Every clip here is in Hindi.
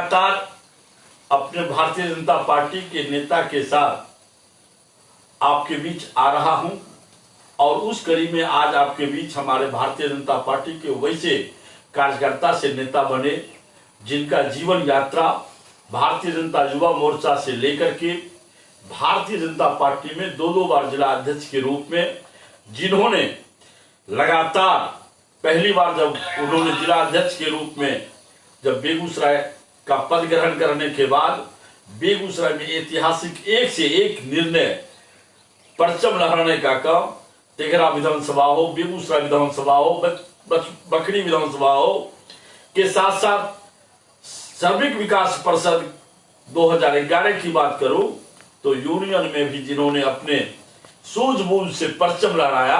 लगातार अपने भारतीय जनता पार्टी के नेता के साथ आपके बीच आ रहा हूं और उस कड़ी में आज आपके बीच हमारे भारतीय जनता पार्टी के वैसे कार्यकर्ता से नेता बने जिनका जीवन यात्रा भारतीय जनता युवा मोर्चा से लेकर के भारतीय जनता पार्टी में दो बार जिला अध्यक्ष के रूप में, जिन्होंने लगातार पहली बार जब उन्होंने जिला अध्यक्ष के रूप में जब बेगूसराय का पद ग्रहण करने के बाद बेगूसराय में ऐतिहासिक एक से एक निर्णय, परचम लहराने का काम तेघरा विधानसभा हो, बेगूसराय विधानसभा हो, बकरी विधानसभा हो के साथ साथ सर्विक विकास परिषद 2011 की बात करूं तो यूनियन में भी जिन्होंने अपने सूझबूझ से परचम लहराया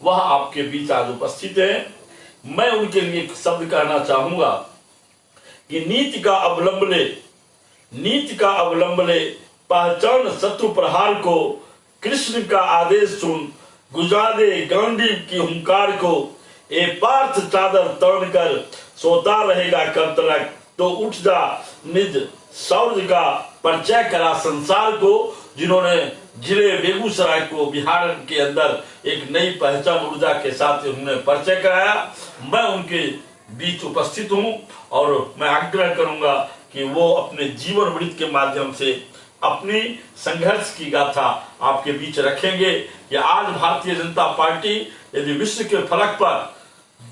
वह आपके बीच आज उपस्थित है। मैं उनके लिए एक शब्द कहना चाहूंगा कि नीति का अवलंब ले पहचान शत्रु प्रहार को, कृष्ण का आदेश सुन गुजा दे गांधी की हुंकार को, ए पार्थ चादर तान कर सोता रहेगा कब तक, तो उठ जा निज शौर्य का परिचय करा संसार को, जिन्होंने जिले बेगूसराय को बिहार के अंदर एक नई पहचान ऊर्जा के साथ उन्होंने परिचय कराया। मैं उनके बीच उपस्थित हूं और मैं आग्रह करूंगा कि वो अपने जीवन वृत्त के माध्यम से अपनी संघर्ष की गाथा आपके बीच रखेंगे कि आज भारतीय जनता पार्टी यदि विश्व के फलक पर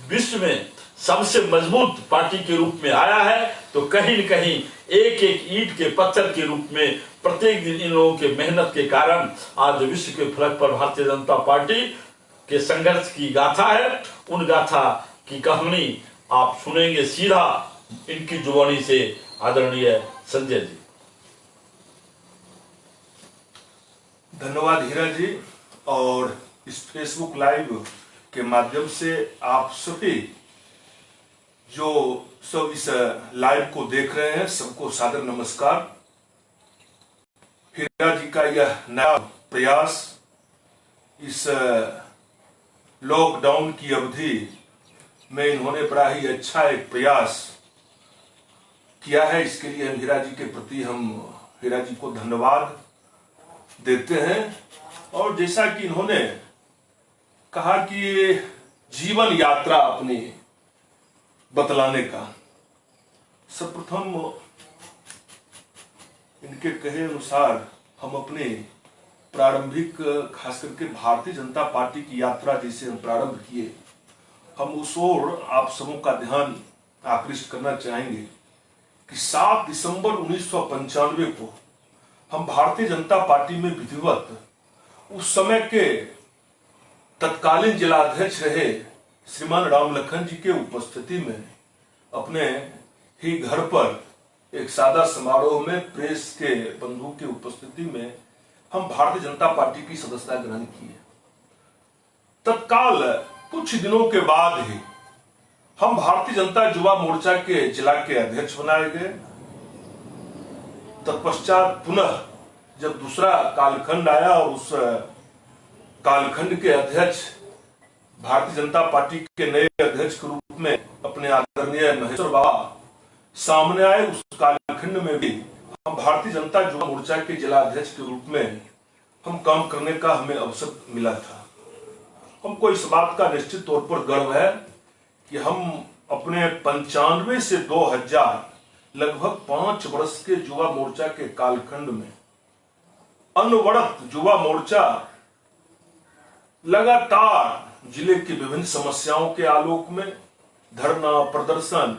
विश्व में सबसे मजबूत पार्टी के रूप में आया है तो कहीं न कहीं एक एक ईंट के पत्थर के रूप में प्रत्येक दिन इन लोगों के मेहनत के कारण आज विश्व के फलक पर भारतीय जनता पार्टी के संघर्ष की गाथा है। उन गाथा की कहानी आप सुनेंगे सीधा इनकी जुबानी से। आदरणीय संजय जी। धन्यवाद हीरा जी। और इस फेसबुक लाइव के माध्यम से आप सभी जो सब इस लाइव को देख रहे हैं सबको सादर नमस्कार। हीरा जी का यह नया प्रयास इस लॉकडाउन की अवधि में इन्होंने बड़ा ही अच्छा एक प्रयास किया है। इसके लिए हम हीरा जी को धन्यवाद देते हैं। और जैसा कि इन्होंने कहा कि जीवन यात्रा अपनी बतलाने का, सर्वप्रथम इनके कहे अनुसार हम अपने प्रारंभिक खास करके भारतीय जनता पार्टी की यात्रा जैसे हम प्रारंभ किए, हम उस ओर आप सबों का ध्यान आकृष्ट करना चाहेंगे कि 7 दिसंबर 1995 को हम भारतीय जनता पार्टी में विधिवत उस समय के तत्कालीन जिलाध्यक्ष रहे श्रीमान राम लखन जी के उपस्थिति में अपने ही घर पर एक सादा समारोह में प्रेस के बंधु के उपस्थिति में हम भारतीय जनता पार्टी की सदस्यता ग्रहण की है। तत्काल कुछ दिनों के बाद ही हम भारतीय जनता युवा मोर्चा के जिला के अध्यक्ष बनाए गए। तत्पश्चात पुनः जब दूसरा कालखंड आया और उस कालखंड के अध्यक्ष भारतीय जनता पार्टी के नए अध्यक्ष के रूप में अपने आदरणीय महेश्वर बाबा सामने आए, उस कालखंड में भी हम भारतीय जनता युवा मोर्चा के जिला अध्यक्ष के रूप में हम काम करने का हमें अवसर मिला था। हमको इस बात का निश्चित तौर पर गर्व है कि हम अपने 95 से 2000 लगभग 5 वर्ष के युवा मोर्चा के कालखंड में अनवरत युवा मोर्चा लगातार जिले की विभिन्न समस्याओं के आलोक में धरना प्रदर्शन,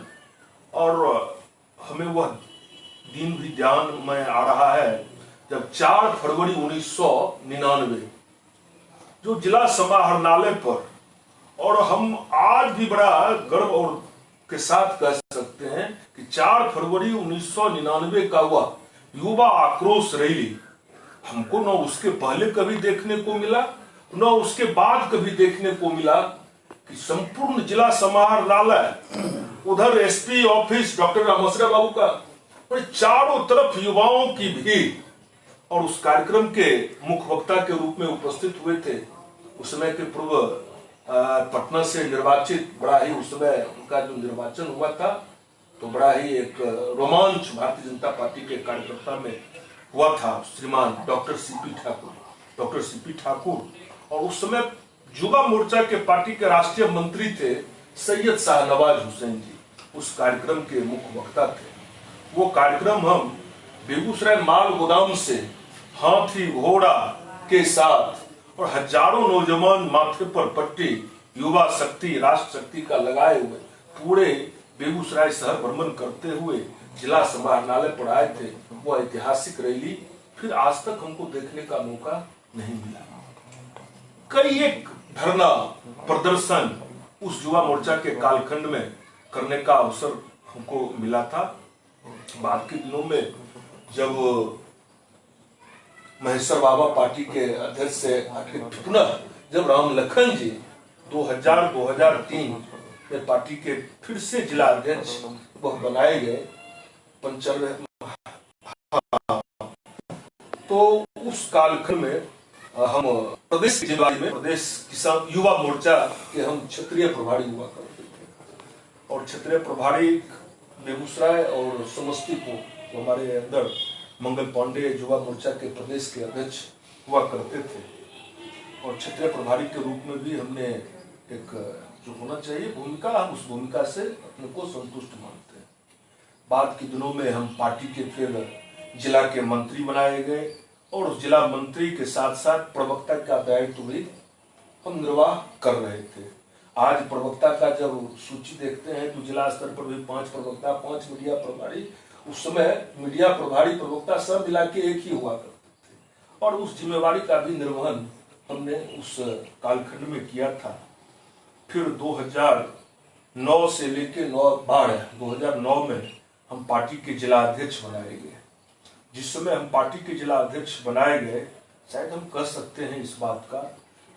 और हमें वह दिन भी ध्यान में आ रहा है जब 4 फरवरी 1999 जो जिला समाहरणालय पर, और हम आज भी बड़ा गर्व और के साथ कह सकते हैं कि 4 फरवरी 1999 का हुआ युवा आक्रोश रैली हमको न उसके पहले कभी देखने को मिला न उसके बाद कभी देखने को मिला कि संपूर्ण जिला समाहरणालय, उधर एसपी ऑफिस डॉक्टर रामेश्वर बाबू का, और चारों तरफ युवाओं की भीड़, और उस कार्यक्रम के मुख्य वक्ता के रूप में उपस्थित हुए थे उस समय के पूर्व पटना से निर्वाचित, बड़ा ही उस समय उनका जो निर्वाचन हुआ था तो बड़ा ही एक रोमांच भारतीय जनता पार्टी के कार्यकर्ता में हुआ था। श्रीमान डॉक्टर सीपी ठाकुर और उस समय युवा मोर्चा के पार्टी के राष्ट्रीय मंत्री थे सैयद शाहनवाज हुसैन जी, उस कार्यक्रम के मुख्य वक्ता थे। वो कार्यक्रम हम बेगूसराय माल गोदाम से हाथी घोड़ा के साथ और हजारों नौजवान माथे पर पट्टी युवा शक्ति राष्ट्र शक्ति का लगाए हुए पूरे बेगूसराय शहर भ्रमण करते हुए जिला समाहरणालय पर आए थे। वो ऐतिहासिक रैली फिर आज तक हमको देखने का मौका नहीं मिला। कई एक धरना प्रदर्शन उस युवा मोर्चा के कालखंड में करने का अवसर हमको मिला था। बाद के दिनों में जब महेश्वर बाबा पार्टी के अध्यक्ष से पुनः जब राम लखन जी 2000-2003 में पार्टी के फिर से जिला अध्यक्ष वह बनाए गए 95, तो उस कालखंड में हम प्रदेश की जिम्मेदारी में प्रदेश किसान युवा मोर्चा के हम क्षेत्रीय प्रभारी हुआ करते थे। और क्षेत्रीय प्रभारी बेगूसराय और समस्तीपुर हमारे अंदर मंगल पांडे युवा मोर्चा के प्रदेश के अध्यक्ष हुआ करते थे। और क्षेत्रीय प्रभारी के रूप में भी हमने एक जो होना चाहिए भूमिका, हम उस भूमिका से अपने को संतुष्ट मानते हैं। बाद के दिनों में हम पार्टी के फिर जिला के मंत्री बनाए गए और उस जिला मंत्री के साथ साथ प्रवक्ता का दायित्व भी हम निर्वाह कर रहे थे। आज प्रवक्ता का जब सूची देखते हैं तो जिला स्तर पर भी 5 प्रवक्ता, 5 मीडिया प्रभारी, उस समय मीडिया प्रभारी प्रवक्ता सब मिला के एक ही हुआ करते थे। और उस जिम्मेवारी का भी निर्वहन हमने उस कालखंड में किया था। फिर 2009 से लेके 2009 में हम पार्टी के जिला अध्यक्ष बनाए गए। जिस समय हम पार्टी के जिला अध्यक्ष बनाए गए, शायद हम कह सकते हैं इस बात का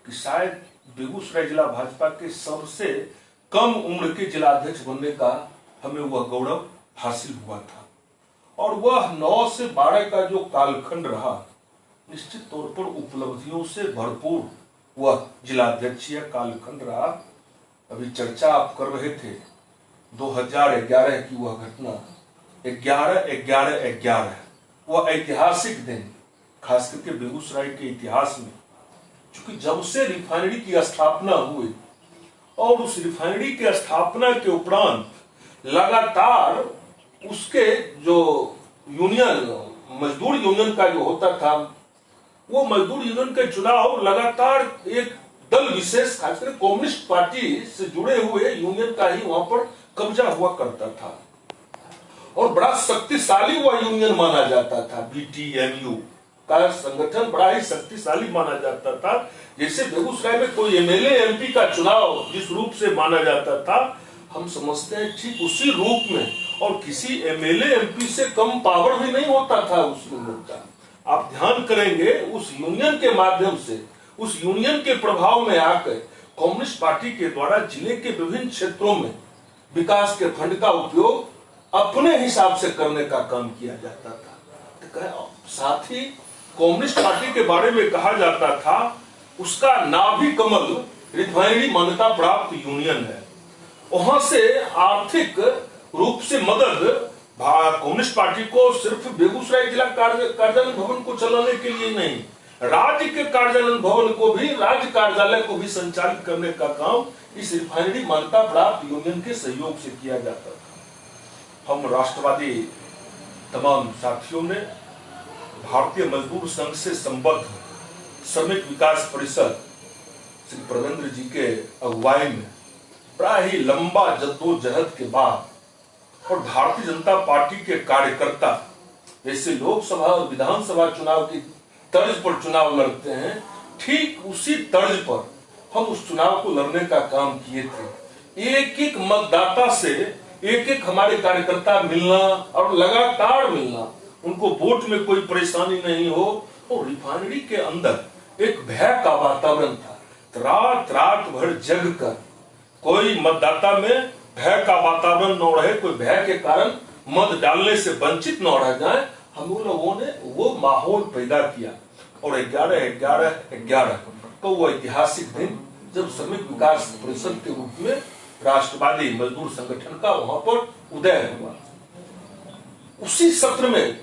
कि शायद बेगूसराय जिला भाजपा के सबसे कम उम्र के जिला अध्यक्ष बनने का हमें वह गौरव हासिल हुआ था। और वह 9 से 12 का जो कालखंड रहा, निश्चित तौर पर उपलब्धियों से भरपूर वह जिला अध्यक्षीय कालखंड रहा। अभी चर्चा आप कर रहे थे 2011 की वह घटना, 11/11/11 वह ऐतिहासिक दिन, खास करके बेगूसराय के इतिहास में, क्योंकि जब से रिफाइनरी की स्थापना हुई और उस रिफाइनरी के स्थापना के उपरांत लगातार उसके जो यूनियन मजदूर यूनियन का जो होता था, वो मजदूर यूनियन के चुनाव लगातार एक दल विशेष खासकर कम्युनिस्ट पार्टी से जुड़े हुए यूनियन का ही वहां पर कब्जा हुआ करता था और बड़ा शक्तिशाली वह यूनियन माना जाता था। बीटीएमयू का संगठन बड़ा ही शक्तिशाली माना जाता था। जैसे बेगूसराय में कोई एमएलए एमपी का चुनाव जिस रूप से माना जाता था, हम समझते हैं ठीक उसी रूप में, और किसी एमएलए एमपी से कम पावर भी नहीं होता था उस यूनियन का। आप ध्यान करेंगे उस यूनियन के माध्यम से, उस यूनियन के प्रभाव में आकर कम्युनिस्ट पार्टी के द्वारा जिले के विभिन्न क्षेत्रों में विकास के फंड का उपयोग अपने हिसाब से करने का काम किया जाता था। तो साथ ही कम्युनिस्ट पार्टी के बारे में कहा जाता था उसका नाभि कमल रिफाइनरी मान्यता प्राप्त यूनियन है। वहां से आर्थिक रूप से मदद कम्युनिस्ट पार्टी को सिर्फ बेगूसराय जिला कार्यालय भवन को चलाने के लिए नहीं, राज्य के कार्यालय भवन को भी, राज्य कार्यालय को भी संचालित करने का काम इस रिफाइनरी मान्यता प्राप्त यूनियन के सहयोग से किया जाता था। हम राष्ट्रवादी तमाम साथियों ने भारतीय मजदूर संघ से संबद्ध श्रमिक विकास परिषद श्री प्रवेंद्र जी के अगुवाई में बड़ा ही लंबा जद्दोजहद के बाद और भारतीय जनता पार्टी के कार्यकर्ता जैसे लोकसभा और विधानसभा चुनाव की तर्ज पर चुनाव लड़ते हैं, ठीक उसी तर्ज पर हम उस चुनाव को लड़ने का काम किए थे। एक एक मतदाता से एक एक हमारे कार्यकर्ता मिलना और लगातार मिलना, उनको वोट में कोई परेशानी नहीं हो। और रिफाइनरी के अंदर एक भय का वातावरण था, रात रात भर जग कर कोई मतदाता में भय का वातावरण न रहे, कोई भय के कारण मत डालने से वंचित न रह जाए, हम लोगों ने वो माहौल पैदा किया। और 11/11/11 को वो ऐतिहासिक दिन जब श्रमिक विकास परिषद के रूप में राष्ट्रवादी मजदूर संगठन का वहां पर उदय हुआ। उसी सत्र में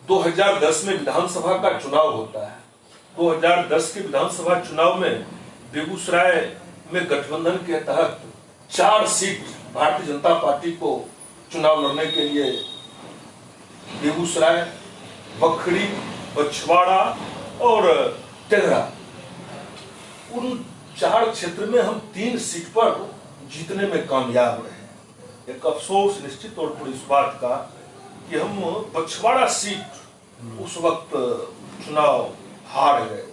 2010 में विधानसभा का चुनाव होता है। 2010 के विधानसभा चुनाव में बेगूसराय में गठबंधन के तहत 4 सीट भारतीय जनता पार्टी को चुनाव लड़ने के लिए बेगूसराय, बखरी, बछवाड़ा और तेघड़ा, उन 4 क्षेत्र में हम 3 सीट पर जीतने में कामयाब रहे। एक अफसोस निश्चित तौर पर इस बात का कि हम बछवाड़ा सीट उस वक्त चुनाव हार गए।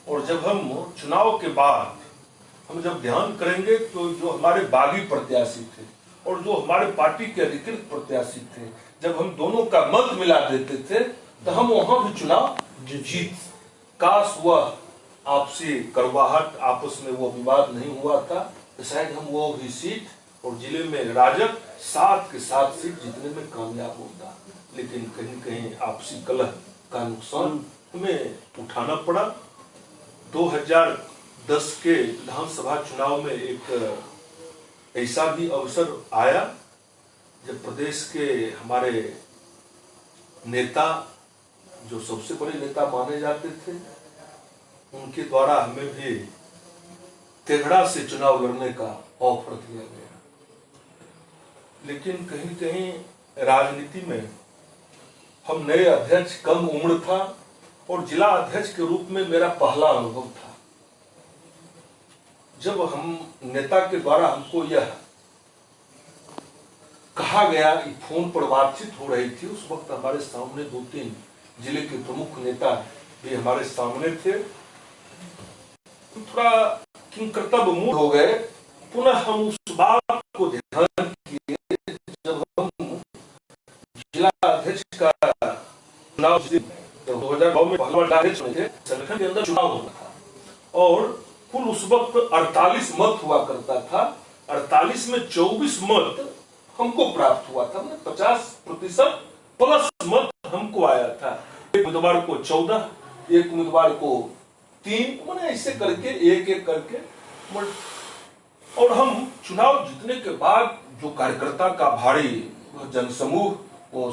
और जब हम चुनाव के बाद हम जब ध्यान करेंगे तो जो हमारे बागी प्रत्याशी थे और जो हमारे पार्टी के अधिकृत प्रत्याशी थे, जब हम दोनों का मत मिला देते थे तो हम वहां भी चुनाव जीत। काश वह आपसी करवाहट, आपस में वो विवाद नहीं हुआ था तो शायद हम वो भी सीट और जिले में राजग 7 के 7 सीट जीतने में कामयाब होता। लेकिन कहीं कहीं आपसी कलह का नुकसान हमें उठाना पड़ा। 2010 के विधानसभा चुनाव में एक ऐसा भी अवसर आया जब प्रदेश के हमारे नेता, जो सबसे बड़े नेता माने जाते थे, उनके द्वारा हमें भी तेघड़ा से चुनाव लड़ने का ऑफर दिया गया। लेकिन कहीं कहीं राजनीति में हम नए अध्यक्ष, कम उम्र था और जिला अध्यक्ष के रूप में मेरा पहला अनुभव था। जब हम नेता के द्वारा हमको यह कहा गया, फोन पर बातचीत हो रही थी, उस वक्त हमारे सामने 2-3 जिले के प्रमुख नेता भी हमारे सामने थे। थोड़ा किंकर्तव्य मूड हो गए। पुनः हम उस बात को ध्यान किए जब हम जिला अध्यक्ष का चुनाव 2009 में संगठन के अंदर चुनाव होना था और कुल उस वक्त 48 मत हुआ करता था। 48 में 24 मत हमको प्राप्त हुआ था। 50% प्लस मत हमको आया था। एक उम्मीदवार को 14, एक उम्मीदवार को 3, मैंने ऐसे करके एक करके। और हम चुनाव जीतने के बाद जो कार्यकर्ता का भारी जनसमूह वो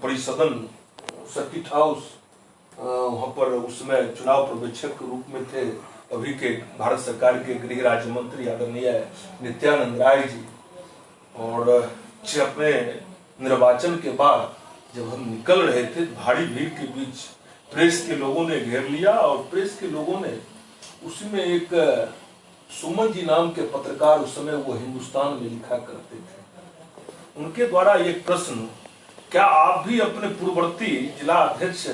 परिसदन सर्किट हाउस, वहां पर उसमें चुनाव पर्यवेक्षक के रूप में थे अभी के भारत सरकार के गृह राज्य मंत्री आदरणीय नित्यानंद राय जी। और अपने निर्वाचन के बाद जब हम निकल रहे थे, भारी भीड़ के बीच प्रेस के लोगों ने घेर लिया और प्रेस के लोगों ने उसमें एक सुमन जी नाम के पत्रकार, उस समय वो हिंदुस्तान में लिखा करते थे, उनके द्वारा एक प्रश्न, क्या आप भी अपने पूर्ववर्ती जिला अध्यक्ष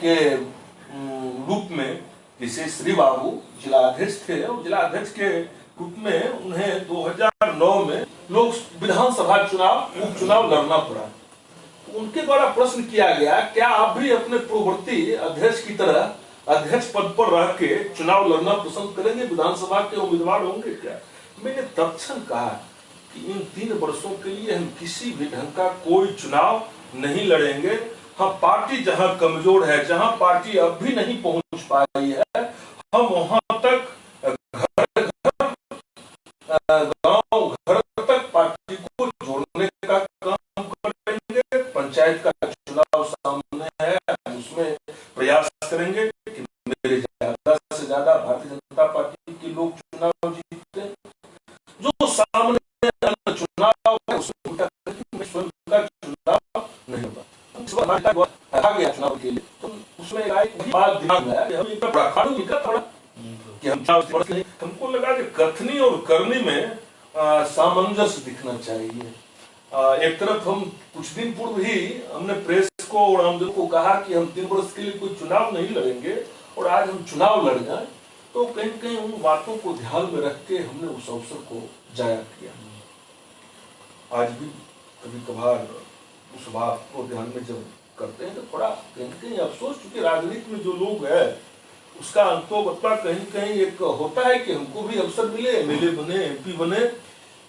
के रूप में, जैसे श्री बाबू जिला अध्यक्ष थे और जिला अध्यक्ष के रूप में उन्हें 2009 में लोग विधानसभा चुनाव, उपचुनाव लड़ना पड़ा। उनके द्वारा प्रश्न किया गया, क्या आप भी अपने पूर्ववर्ती अध्यक्ष की तरह अध्यक्ष पद पर रह के चुनाव लड़ना पसंद करेंगे, विधानसभा के उम्मीदवार होंगे क्या? मैंने तत्क्षण कहा कि इन 3 वर्षों के लिए हम किसी भी ढंग का कोई चुनाव नहीं लड़ेंगे। हाँ, पार्टी जहां कमजोर है, जहां पार्टी अब भी नहीं पहुंच पाई है, हम वहां तक गांव घर तक पार्टी को जोड़ने का काम करेंगे। पंचायत का चुनाव सामने है, उसमें प्रयास करेंगे कि मेरे ज्यादा से ज्यादा भारतीय जनता पार्टी के लोग चुनाव जीते। जो सामने चुनाव है उसमें स्वयं का चुनाव नहीं होगा, आ गया चुनाव के लिए, तो उसमें एक बात दिमाग में आया कि हम थोड़ा कि हमको लगा कि कथनी और करनी में सामंजस्य दिखना चाहिए। एक तरफ हम कुछ दिन पूर्व ही हमने प्रेस को और आमजन को कहा कि हम 3 वर्ष के लिए कोई चुनाव नहीं लड़ेंगे और आज हम चुनाव लड़ जाए, तो कहीं कहीं उन बातों को ध्यान में रख के हमने उस अवसर को जाया किया। आज भी कभी कभार उस बात को ध्यान में जब करते हैं तो थोड़ा कहीं कहीं अफसोस, क्योंकि राजनीति में जो लोग है उसका अंतोगत्वा कहीं कहीं एक होता है कि हमको भी अवसर मिले, एमएलए बने, एमपी बने,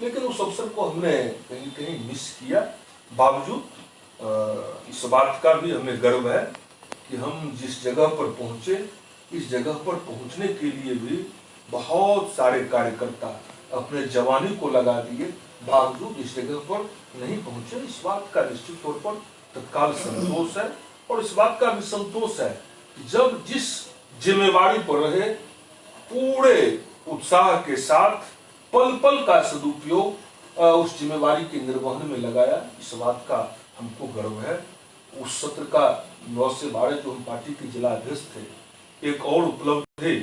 लेकिन उस अवसर को हमने कहीं कहीं मिस किया। बावजूद इस बात का भी हमें गर्व है कि हम जिस जगह पर पहुंचे, इस जगह पर पहुंचने के लिए भी बहुत सारे कार्यकर्ता अपने जवानी को लगा दिए, बावजूद इस जगह पर नहीं पहुंचे। इस बात का निश्चित तौर पर तत्काल संतोष है, और इस बात का भी संतोष है कि जब जिस जिम्मेवारी पर रहे पूरे उत्साह के साथ पल पल का सदुपयोग उस जिम्मेवारी के निर्वहन में लगाया, इस बात का हमको गर्व है। उस सत्र का 9 से 12 जो हम पार्टी के जिला अध्यक्ष थे, एक और उपलब्धि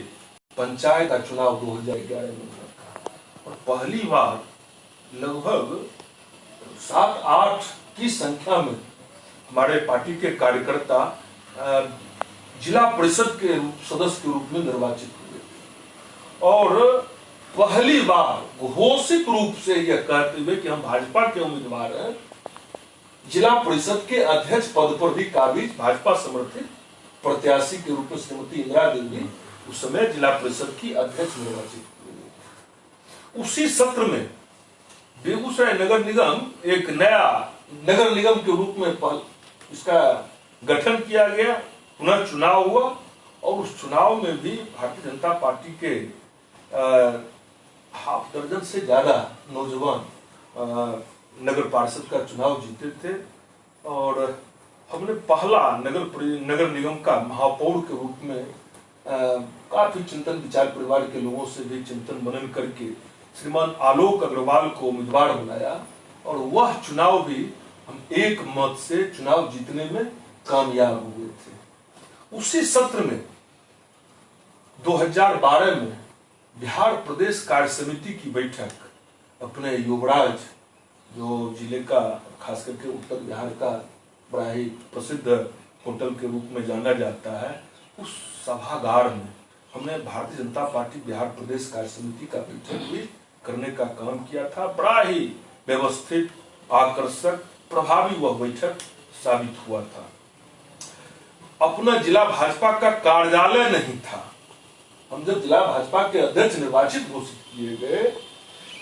पंचायत का चुनाव 2011 में रखा, और पहली बार लगभग 7-8 की संख्या में हमारे पार्टी के कार्यकर्ता जिला परिषद के सदस्य के रूप में निर्वाचित हुए, और पहली बार घोषित रूप से यह कहते हुए कि हम भाजपा के उम्मीदवार हैं, जिला परिषद के अध्यक्ष पद पर भी काबिज भाजपा समर्थित प्रत्याशी के रूप में श्रीमती इंदिरा देवी उस समय जिला परिषद की अध्यक्ष निर्वाचित हुई। उसी सत्र में बेगूसराय नगर निगम एक नया नगर निगम के रूप में इसका गठन किया गया, पुनः चुनाव हुआ, और उस चुनाव में भी भारतीय जनता पार्टी के हाफ दर्जन से ज्यादा नौजवान नगर पार्षद का चुनाव जीते थे, और हमने पहला नगर निगम का महापौर के रूप में काफी चिंतन विचार परिवार के लोगों से भी चिंतन मनन करके श्रीमान आलोक अग्रवाल को उम्मीदवार बनाया, और वह चुनाव भी हम एक मत से चुनाव जीतने में कामयाब हुए थे। उसी सत्र में 2012 में बिहार प्रदेश कार्य समिति की बैठक अपने युवराज, जो जिले का खास करके उत्तर बिहार का बड़ा ही प्रसिद्ध होटल के रूप में जाना जाता है, उस सभागार में हमने भारतीय जनता पार्टी बिहार प्रदेश कार्य समिति का बैठक भी करने का काम किया था। बड़ा ही व्यवस्थित, आकर्षक, प्रभावी वह बैठक साबित हुआ था। अपना जिला भाजपा का कार्यालय नहीं था, हम जब जिला भाजपा के अध्यक्ष निर्वाचित घोषित किए गए,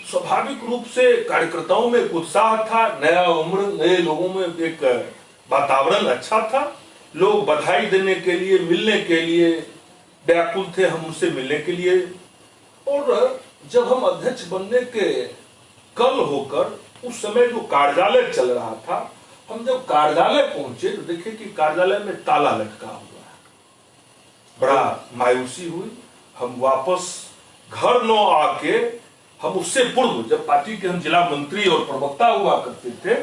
स्वाभाविक रूप से कार्यकर्ताओं में एक उत्साह था, नया उम्र, नए लोगों में एक वातावरण अच्छा था, लोग बधाई देने के लिए, मिलने के लिए व्याकुल थे, हम उनसे मिलने के लिए। और जब हम अध्यक्ष बनने के कल होकर उस समय जो कार्यालय चल रहा था, हम जब कार्यालय पहुंचे तो देखे कि कार्यालय में ताला लटका हुआ है, बड़ा मायूसी हुई। हम वापस घर न आके, हम उससे पूर्व जब पार्टी के हम जिला मंत्री और प्रवक्ता हुआ करते थे,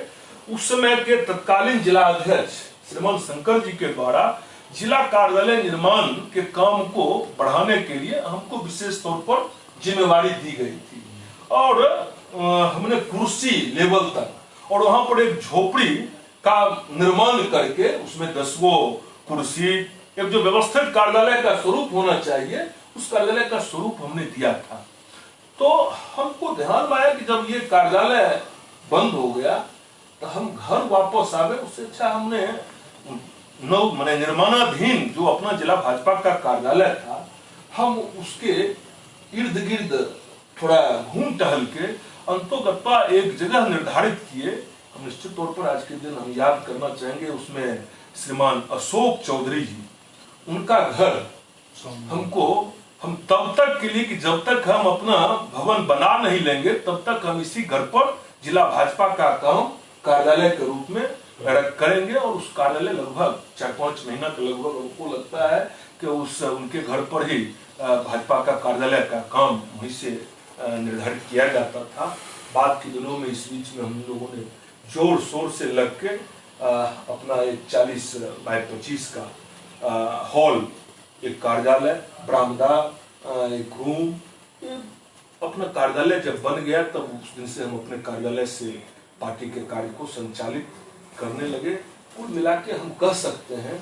उस समय के तत्कालीन जिला अध्यक्ष श्रीमान शंकर जी के द्वारा जिला कार्यालय निर्माण के काम को बढ़ाने के लिए हमको विशेष तौर पर जिम्मेवारी दी गई थी, और हमने कुर्सी लेवल तक और वहां पर एक झोपड़ी का निर्माण करके उसमें 10 कुर्सी, एक जो व्यवस्थित कार्यालय का स्वरूप होना चाहिए, उस कार्यालय का स्वरूप हमने दिया था। तो हमको ध्यान में आया कि जब ये कार्यालय बंद हो गया तो हम घर वापस आ गए, उससे अच्छा हमने निर्माणाधीन जो अपना जिला भाजपा का कार्यालय था, हम उसके इर्द गिर्द थोड़ा घूम टहल के अंतोगत्वा एक जगह निर्धारित किए। हम निश्चित तौर पर आज के दिन हम याद करना चाहेंगे, उसमें श्रीमान अशोक चौधरी जी, उनका घर हम तब तक के लिए कि जब तक हम अपना भवन बना नहीं लेंगे, तब तक हम इसी घर पर जिला भाजपा का काम कार्यालय के रूप में करेंगे। और उस कार्यालय लगभग 4-5 महीना के लगभग हमको लगता है कि उनके घर पर ही भाजपा का कार्यालय का काम वहीं से निर्धारित किया जाता था। बाद के दिनों में इस बीच में हम लोगों ने जोर शोर से लग के अपना एक 40 बाय 25 का हॉल, एक कार्यालय, बरामदा, एक रूम, अपना कार्यालय जब बन गया तब उस दिन से हम अपने कार्यालय से पार्टी के कार्य को संचालित करने लगे। कुल मिला के हम कह सकते हैं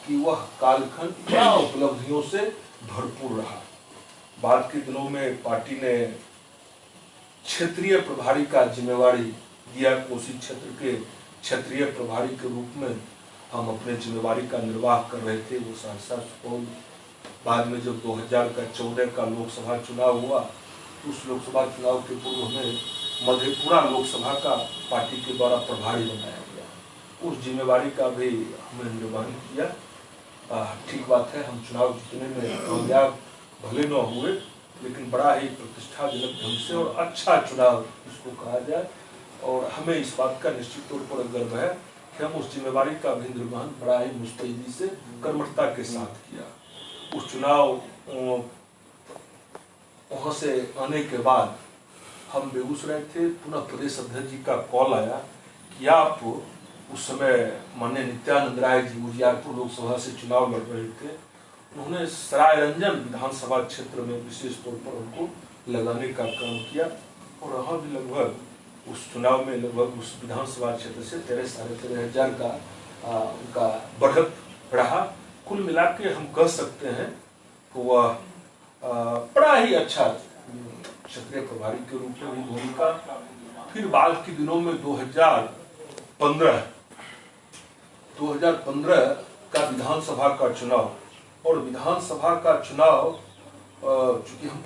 कि वह कालखंड बड़ा उपलब्धियों से भरपूर रहा। बाद के दिनों में पार्टी ने क्षेत्रीय प्रभारी का जिम्मेवारी दिया, कोसी क्षेत्र के क्षेत्रीय प्रभारी के रूप में हम अपने जिम्मेवारी का निर्वाह कर रहे थे। वो सहरसा, सुपौल, बाद में जब 2014 का लोकसभा चुनाव हुआ, उस लोकसभा चुनाव के पूर्व हमें मधेपुरा लोकसभा का पार्टी के द्वारा प्रभारी बनाया गया। उस जिम्मेवारी का भी हमने निर्वहन किया। ठीक बात है, हम चुनाव जीतने में कामयाब भले न हुए, लेकिन बड़ा ही प्रतिष्ठाजनक ढंग से और अच्छा चुनाव इसको कहा जाए। और हमें इस बात का निश्चित तौर पर गर्व है कि हम उस जिम्मेवारी का भी निर्वहन बड़ा ही मुस्तैदी से कर्मठता के साथ किया। उस चुनाव वहां से आने के बाद हम बेगूसराय थे, पुनः प्रदेश अध्यक्ष जी का कॉल आया कि आप उस समय माननीय नित्यानंद राय जी उजियारपुर लोकसभा से चुनाव लड़ रहे थे, उन्होंने सरायरंजन विधानसभा क्षेत्र में विशेष तौर पर उनको लगाने का काम किया। और वहाँ भी लगभग उस चुनाव में लगभग उस विधानसभा क्षेत्र से 13,500 का उनका बढ़त रहा। कुल मिला के हम कह सकते हैं कि वह बड़ा ही अच्छा क्षेत्रीय प्रभारी के रूप में भी भूमिका। फिर बाद के दिनों में 2015 का विधानसभा का चुनाव, और विधानसभा का चुनाव चूंकि हम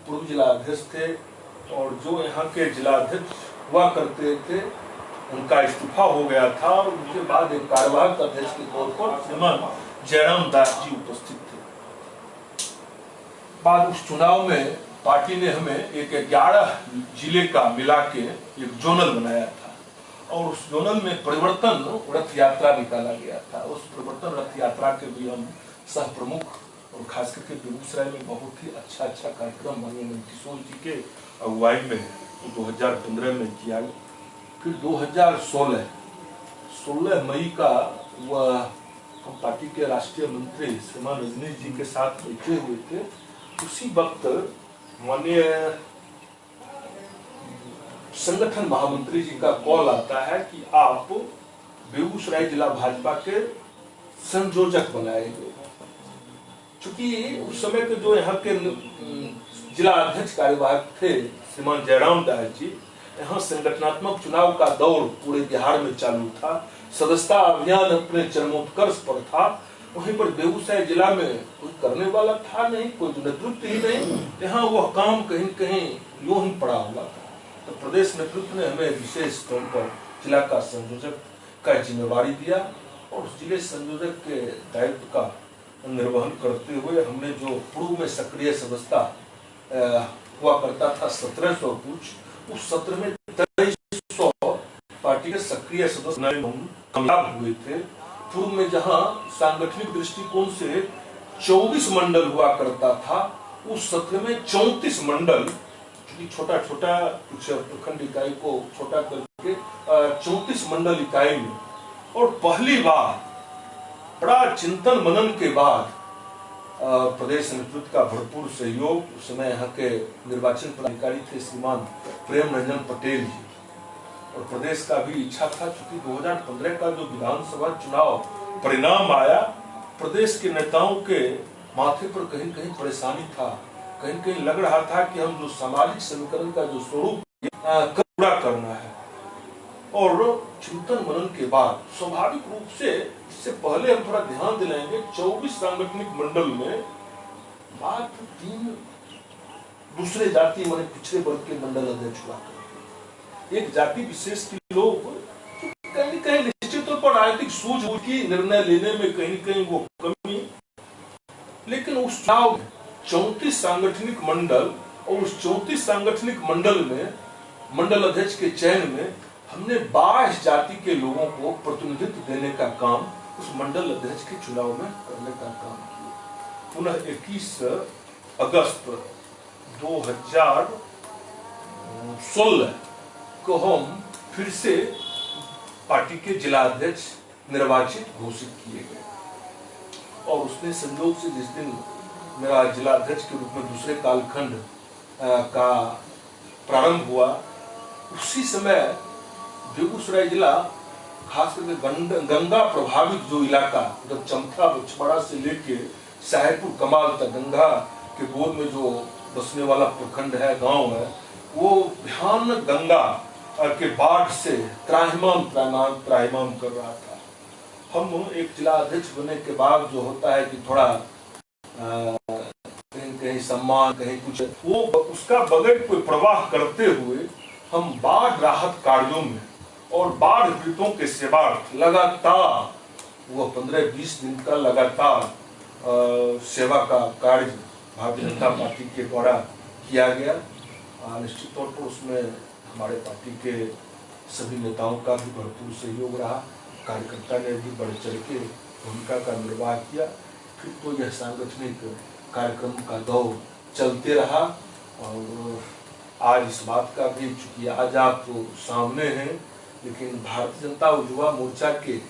पूर्व जिला अध्यक्ष थे और जो यहाँ के जिलाध्यक्ष हुआ करते थे उनका इस्तीफा हो गया था, और उनके बाद एक कार्यवाहक अध्यक्ष के तौर पर श्रीमान जयराम दास जी उपस्थित थे। बाद उस चुनाव में पार्टी ने हमें एक 11 जिले का मिला के एक जोनल बनाया था, और उस जोनल में परिवर्तन रथ यात्रा निकाला गया था। उस परिवर्तन रथ यात्रा के भी हम सह प्रमुख, और खास करके बेगूसराय में बहुत ही अच्छा कार्यक्रम माननीय किशोर जी के अगुवाई में 2015 में किया। फिर 2016 मई का वह हम पार्टी के राष्ट्रीय मंत्री श्रीमान रजनीश जी के साथ बैठे हुए थे। उसी वक्त माननीय संगठन महामंत्री जी का कॉल आता है कि आप बेगूसराय जिला भाजपा के संयोजक बनाए गए। चूंकि उस समय के जो यहाँ के जिला अध्यक्ष कार्यवाहक थे श्रीमान जयराम दास जी, यहाँ संगठनात्मक चुनाव का दौर पूरे बिहार में चालू था, सदस्यता अभियान अपने चरमोत्कर्ष पर था। वहीं पर बेगूसराय जिला में कोई करने वाला था नहीं, कोई नेतृत्व ही नहीं, यहाँ वह काम कहीं कहीं यूं ही पड़ा हुआ था। तो प्रदेश नेतृत्व ने हमें विशेष तौर पर जिला का संयोजक का जिम्मेवारी दिया, और उस जिले संयोजक के दायित्व का निर्वहन करते हुए हमने जो पूर्व में सक्रिय सदस्यता हुआ करता था 1700 कुछ, उस सत्र में 2300 पार्टी के सक्रिय सदस्य कामयाब हुए थे। पूर्व में जहां सांगठनिक दृष्टिकोण से 24 मंडल हुआ करता था, उस सत्र में 34 मंडल, छोटा छोटा कुछ प्रखंड इकाई को छोटा करके 34 मंडल इकाई में, और पहली बार बड़ा चिंतन मनन के बाद प्रदेश नेतृत्व का भरपूर सहयोग, उस समय यहाँ के निर्वाचन पदाधिकारी थे श्रीमान प्रेम रंजन पटेल जी, और प्रदेश का भी इच्छा था, चूंकि 2015 का जो विधानसभा चुनाव परिणाम आया, प्रदेश के नेताओं के माथे पर कहीं कहीं परेशानी था, कहीं कहीं लग रहा था कि हम जो सामाजिक समीकरण का जो स्वरूप पूरा करना है। और चिंतन मनन के बाद स्वाभाविक रूप से, इससे पहले हम थोड़ा ध्यान दिलाएंगे, 24 सांगठनिक मंडल में मात्र 3 दूसरे जाति माने पिछड़े वर्ग के मंडल अध्यक्ष हुआ। एक जाति विशेष के लोग कहीं कहीं निश्चित तौर पर राजनीतिक सूझबूझ की निर्णय लेने में कहीं कहीं वो कमी, लेकिन उस चुनाव 34 सांगठनिक मंडल, और उस 34 सांगठनिक मंडल में मंडल अध्यक्ष के चयन में हमने 22 जाति के लोगों को प्रतिनिधित्व देने का काम उस मंडल अध्यक्ष के चुनाव में करने का काम किया। पुनः 21 अगस्त 2016 को हम फिर से पार्टी के जिला अध्यक्ष निर्वाचित घोषित किए गए, और उसने संयोग से जिस दिन मेरा जिला अध्यक्ष के रूप में दूसरे कालखंड का प्रारंभ हुआ, उसी समय बेगूसराय जिला खास करके गंगा प्रभावित जो इलाका, मतलब चमथा बछवाड़ा से लेके साहेबपुर कमाल तक गंगा के गोद में जो बसने वाला प्रखंड है, गांव है, वो भयानक गंगा के बाढ़ से त्राहिमाम कर रहा था। हम एक जिला अध्यक्ष बनने के बाद जो होता है कि थोड़ा कहीं सम्मान, कहीं कुछ, वो उसका बगैर कोई प्रवाह करते हुए हम बाढ़ राहत कार्यों में और बाढ़ पीड़ितों के सेवार्थ लगातार वो 15-20 दिन का लगातार सेवा का कार्य भारतीय जनता पार्टी के द्वारा किया गया। निश्चित तौर पर उसमें हमारे पार्टी के सभी नेताओं का भी भरपूर सहयोग रहा। कार्यकर्ता ने भी बढ़ चढ़ के भूमिका का निर्वाह किया। फिर तो यह सांगठनिक कार्यक्रम का दौर चलते रहा और आज इस बात का भी, चूंकि आज आप तो सामने हैं, लेकिन भारतीय जनता युवा मोर्चा के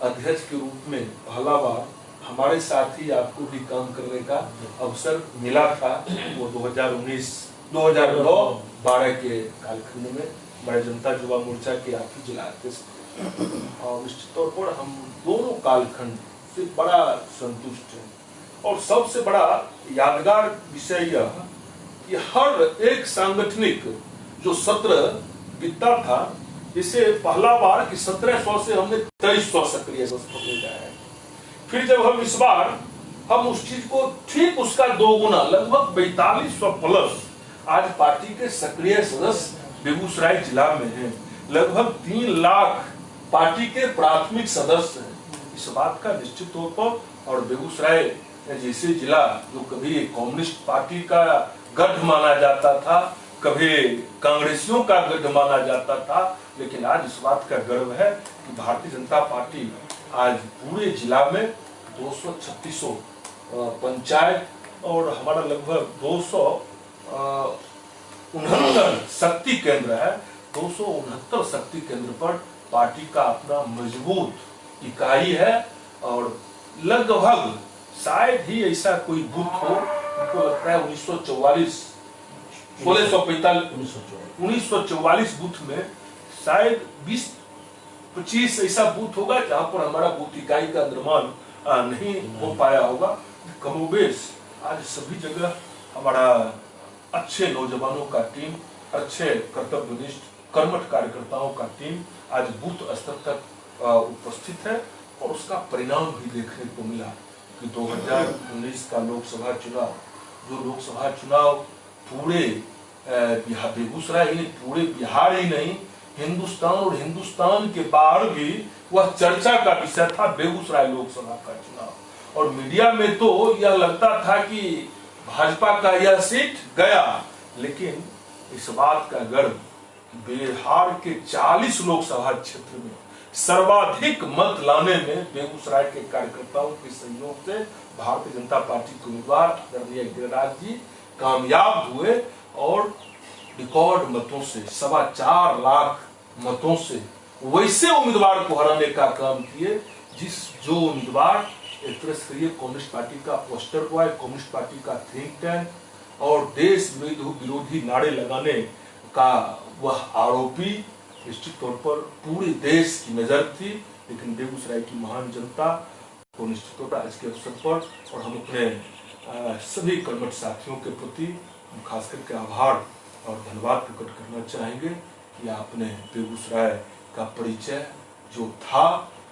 अध्यक्ष के रूप में पहला बार हमारे साथ ही आपको भी काम करने का अवसर मिला था। वो 2012 के कालखंड में बड़े जनता युवा मोर्चा के आप ही जिला अध्यक्ष थे और निश्चित तौर पर हम दोनों कालखंड से बड़ा संतुष्ट हैं। और सबसे बड़ा यादगार विषय यह कि हर एक सांगठनिक जो सत्र बीता था, इसे पहला बार कि 1700 से हमने 2300 सक्रिय सदस्य ले जाए। फिर जब हम इस बार हम उस चीज को ठीक उसका 2 गुना लगभग 4200 प्लस आज पार्टी के सक्रिय सदस्य बेगूसराय जिला में हैं। लगभग 3 लाख पार्टी के प्राथमिक सदस्य हैं। इस बात का निश्चित तौर पर, और बेगूसराय जैसे जिला जो कभी कम्युनिस्ट पार्टी का गढ़ माना जाता था, कभी कांग्रेसियों का गढ़ माना जाता था, लेकिन आज इस बात का गर्व है कि भारतीय जनता पार्टी आज पूरे जिला में 236 पंचायत और हमारा लगभग 269 शक्ति केंद्र है। 269 शक्ति केंद्र पर पार्टी का अपना मजबूत इकाई है और लगभग शायद ही ऐसा कोई बूथ हो, मुझको लगता है 1944 बूथ में शायद 20-25 ऐसा बूथ होगा जहां पर हमारा बूथ इकाई का निर्माण नहीं हो पाया होगा। कमोबेश आज सभी जगह हमारा अच्छे नौजवानों का टीम, अच्छे कर्तव्यनिष्ठ कर्मठ कार्यकर्ताओं का टीम आज बूथ स्तर तक उपस्थित है और उसका परिणाम भी देखने को मिला कि 2019 का लोकसभा चुनाव, जो लोकसभा चुनाव पूरे बेगूसराय ही पूरे बिहार ही नहीं, हिंदुस्तान और हिंदुस्तान के बाहर भी वह चर्चा का विषय था, बेगूसराय लोकसभा का चुनाव। और मीडिया में तो यह लगता था कि भाजपा का यह सीट गया, लेकिन इस बात का गर्व बिहार के 40 लोकसभा क्षेत्र में सर्वाधिक मत लाने में बेगूसराय के कार्यकर्ताओं के सहयोग से भारतीय जनता पार्टी के उम्मीदवार आदरणीय गिरिराज जी कामयाब हुए और रिकॉर्ड मतों से 4.25 लाख मतों से वैसे उम्मीदवार को हराने का काम किए जो उम्मीदवार एक तरह से कम्युनिस्ट पार्टी का पोस्टर बॉय, कम्युनिस्ट पार्टी का थिंक टैंक और देश विरोधी नारे लगाने का वह आरोपी निश्चित तौर पर पूरे देश की नजर थी। लेकिन बेगूसराय की महान जनता को निश्चित तौर पर आज के अवसर पर और हम अपने सभी कर्मठ साथियों के प्रति खास करके आभार और धन्यवाद प्रकट करना चाहेंगे कि आपने बेगूसराय का परिचय जो था